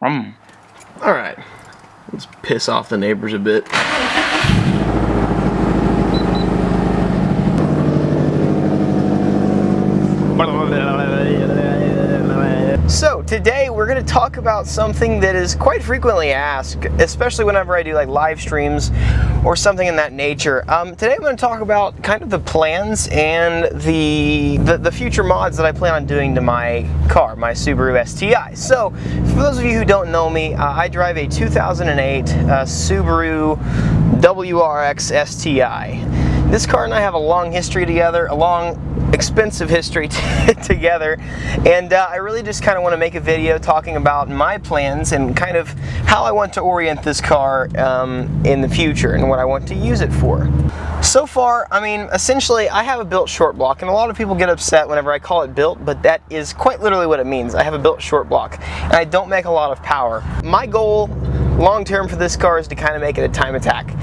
Alright, let's piss off the neighbors a bit. So today we're going to talk about something that is quite frequently asked, especially whenever I do like live streams or something in that nature. Today I'm going to talk about kind of the plans and the future mods that I plan on doing to my car, my Subaru STI. So for those of you who don't know me, I drive a 2008 Subaru WRX STI. This car and I have a long history together, a long expensive history together, and I really just kind of want to make a video talking about my plans and kind of how I want to orient this car in the future and what I want to use it for. So far, I mean, essentially I have a built short block, and a lot of people get upset whenever I call it built, but that is quite literally what it means. I have a built short block, and I don't make a lot of power. My goal long term for this car is to kind of make it a time attack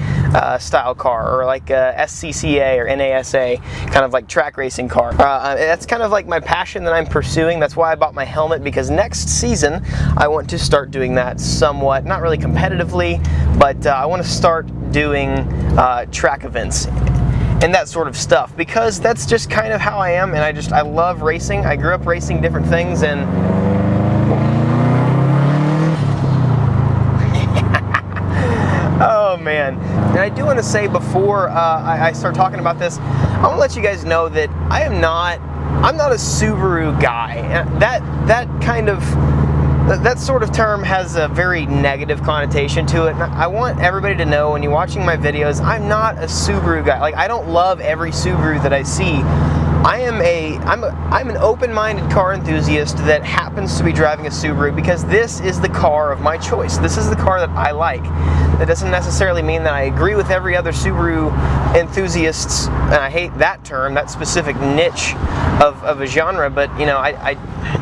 style car, or like a SCCA or NASA, kind of like track racing car. That's kind of like my passion that I'm pursuing. That's why I bought my helmet, because next season I want to start doing that somewhat, not really competitively, but I want to start doing track events and that sort of stuff, because that's just kind of how I am, and I love racing. I grew up racing different things, and oh man. And I do want to say before I start talking about this, I want to let you guys know that I'm not a Subaru guy. That sort of term has a very negative connotation to it. And I want everybody to know, when you're watching my videos, I'm not a Subaru guy. Like, I don't love every Subaru that I see. I'm an open-minded car enthusiast that happens to be driving a Subaru because this is the car of my choice. This is the car that I like. That doesn't necessarily mean that I agree with every other Subaru enthusiasts, and I hate that term, that specific niche of a genre, but you know,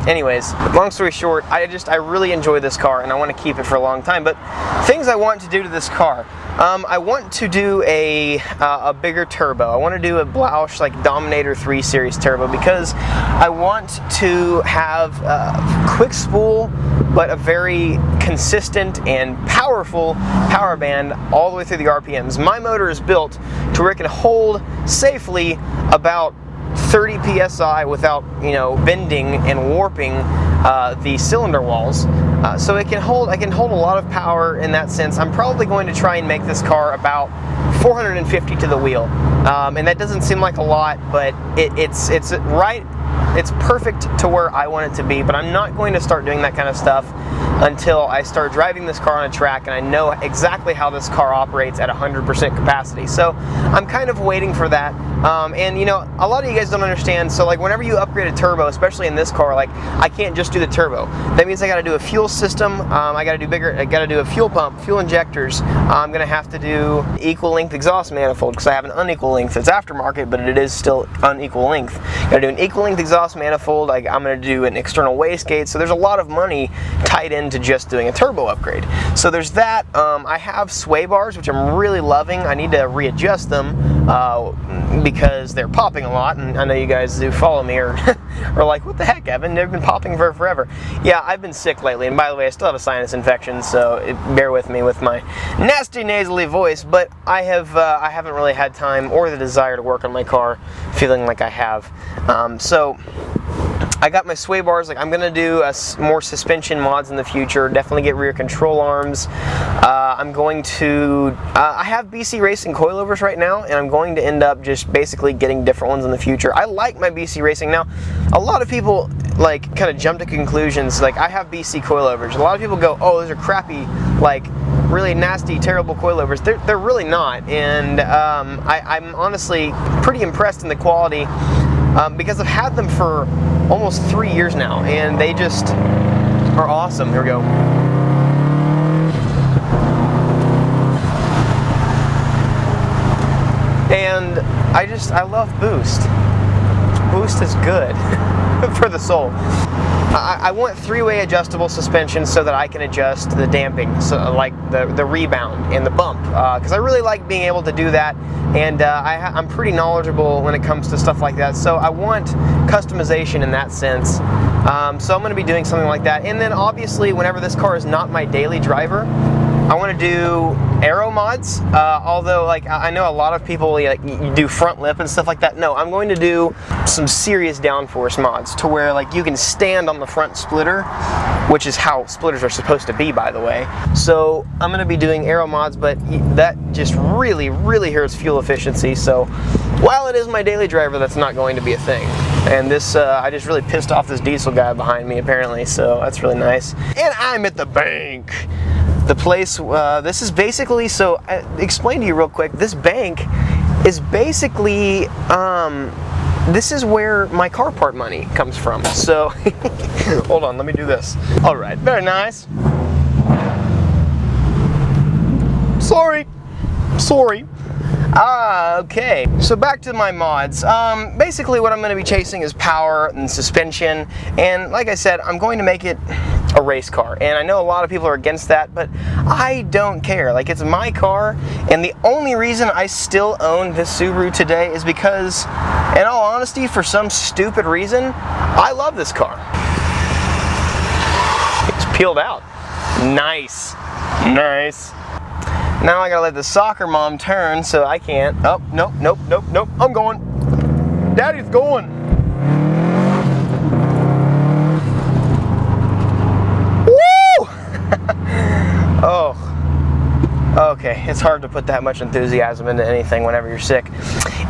anyways, long story short, I really enjoy this car and I want to keep it for a long time. But things I want to do to this car, I want to do a bigger turbo. I want to do a Blausch like Dominator 3 Series turbo, because I want to have a quick spool but a very consistent and powerful power band all the way through the RPMs. My motor is built to where it can hold safely about 30 psi without, you know, bending and warping the cylinder walls. So I can hold a lot of power in that sense. I'm probably going to try and make this car about 450 to the wheel, and that doesn't seem like a lot, but it's right. It's perfect to where I want it to be, but I'm not going to start doing that kind of stuff until I start driving this car on a track and I know exactly how this car operates at 100% capacity. So I'm kind of waiting for that. And you know, a lot of you guys don't understand, so like whenever you upgrade a turbo, especially in this car, like I can't just do the turbo. That means I gotta do a fuel system, I gotta do a fuel pump, fuel injectors, I'm gonna have to do equal length exhaust manifold, because I have an unequal length. It's aftermarket, but it is still unequal length. Gotta do an equal length exhaust manifold, I'm gonna do an external wastegate, so there's a lot of money tied into just doing a turbo upgrade. So there's that. I have sway bars, which I'm really loving. I need to readjust them because they're popping a lot, and I know you guys who follow me are like, what the heck, Evan? They've been popping for forever. Yeah, I've been sick lately, and by the way, I still have a sinus infection, so bear with me with my nasty nasally voice, but I haven't really had time or the desire to work on my car feeling like I have. So I got my sway bars. Like, I'm gonna do more suspension mods in the future. Definitely get rear control arms. I'm going to. I have BC Racing coilovers right now, and I'm going to end up just basically getting different ones in the future. I like my BC Racing. Now, a lot of people like kind of jump to conclusions. Like, I have BC coilovers. A lot of people go, "Oh, those are crappy, like really nasty, terrible coilovers." They're really not, and I'm honestly pretty impressed in the quality. Because I've had them for almost 3 years now, and they just are awesome. Here we go. And I love Boost. Boost is good for the soul. I want three-way adjustable suspension so that I can adjust the damping, so like the rebound and the bump, because I really like being able to do that, and I'm pretty knowledgeable when it comes to stuff like that. So I want customization in that sense. So I'm going to be doing something like that. And then obviously, whenever this car is not my daily driver, I want to do aero mods, although like I know a lot of people like you do front lip and stuff like that. No, I'm going to do some serious downforce mods to where like you can stand on the front splitter, which is how splitters are supposed to be, by the way. So I'm going to be doing aero mods, but that just really hurts fuel efficiency. So while it is my daily driver, that's not going to be a thing. And this, I just really pissed off this diesel guy behind me apparently, so that's really nice. And I'm at the bank. The place, this is basically, so explain to you real quick, this bank is basically, this is where my car part money comes from. So, hold on, let me do this. All right, very nice. Sorry. Okay, so back to my mods. Basically what I'm going to be chasing is power and suspension, and like I said, I'm going to make it a race car. And I know a lot of people are against that, but I don't care. Like, it's my car, and the only reason I still own this Subaru today is because, in all honesty, for some stupid reason, I love this car. It's peeled out. Nice. Now I gotta let the soccer mom turn, so I can't. Oh, nope. I'm going. Daddy's going. Woo! Oh. Okay, it's hard to put that much enthusiasm into anything whenever you're sick.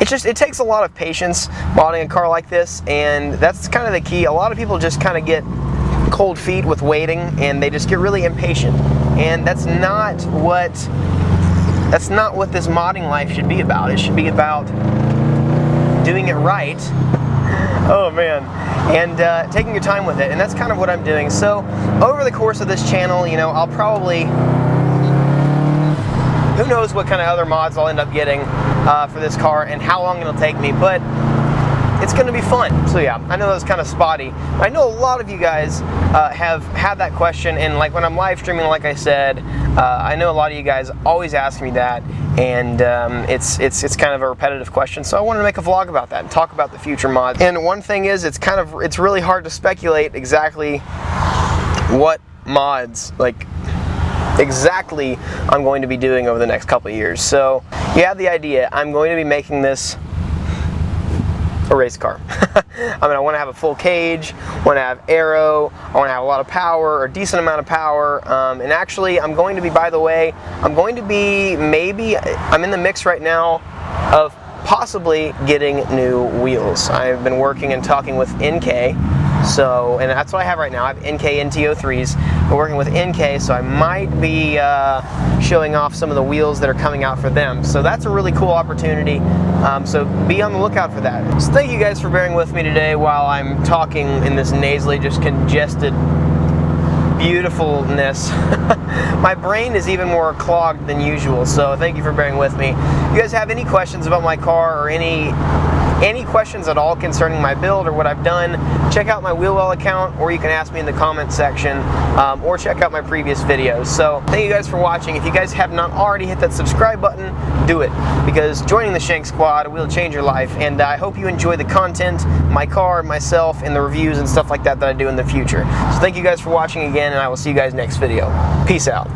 It takes a lot of patience modding a car like this, and that's kind of the key. A lot of people just kind of get cold feet with waiting, and they just get really impatient. And that's not what this modding life should be about. It should be about doing it right. Oh man. And taking your time with it. And that's kind of what I'm doing. So over the course of this channel, you know, I'll probably, who knows what kind of other mods I'll end up getting for this car and how long it'll take me, but it's going to be fun. So yeah, I know that was kind of spotty. I know a lot of you guys have had that question, and like when I'm live streaming, like I said, I know a lot of you guys always ask me that, and it's kind of a repetitive question. So I wanted to make a vlog about that and talk about the future mods. And one thing is, it's really hard to speculate exactly what mods exactly I'm going to be doing over the next couple of years. So you have the idea. I'm going to be making this a race car. I want to have a full cage, want to have aero, I want to have a lot of power, or a decent amount of power, and actually I'm going to be, by the way, I'm in the mix right now of possibly getting new wheels. I've been working and talking with NK, so, and that's what I have right now. I have NK NT03s. I'm working with NK, so I might be showing off some of the wheels that are coming out for them. So that's a really cool opportunity. So be on the lookout for that. So thank you guys for bearing with me today while I'm talking in this nasally, just congested beautifulness. My brain is even more clogged than usual, so thank you for bearing with me. If you guys have any questions about my car or any questions at all concerning my build or what I've done, check out my wheel well account, or you can ask me in the comment section, or check out my previous videos. So thank you guys for watching. If you guys have not already hit that subscribe button, do it, because joining the Shank Squad will change your life, and I hope you enjoy the content, my car, myself, and the reviews and stuff like that I do in the future. So thank you guys for watching again, and I will see you guys next video. Peace out.